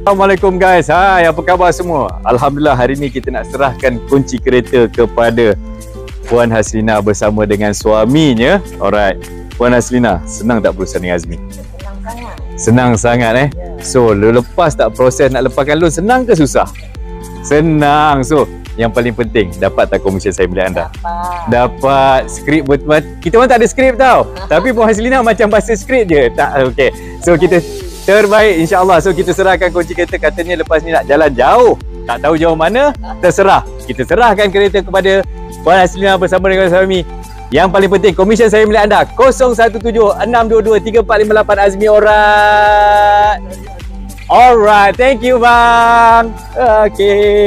Assalamualaikum guys. Hai, apa khabar semua? Alhamdulillah hari ni kita nak serahkan kunci kereta kepada Puan Haslina bersama dengan suaminya. Alright. Puan Haslina, senang tak berurusan dengan Azmi? Senang sangat. Senang sangat So, lepas tak proses nak lepaskan loan, senang ke susah? Senang. So, yang paling penting, dapat tak komisen saya milik anda? Dapat. Skrip betul. Kita orang tak ada skrip tau. Tapi Puan Haslina macam bahasa skrip je. Tak, okey. So, kita terbaik insya-Allah. So, kita serahkan kunci kereta. Katanya lepas ni nak jalan jauh. Tak tahu jauh mana, terserah. Kita serahkan kereta kepada Puan Haslina bersama dengan suami. Yang paling penting, komisen saya milik anda 017-622-3458 Azmi. Alright. Alright, thank you bang. Okay.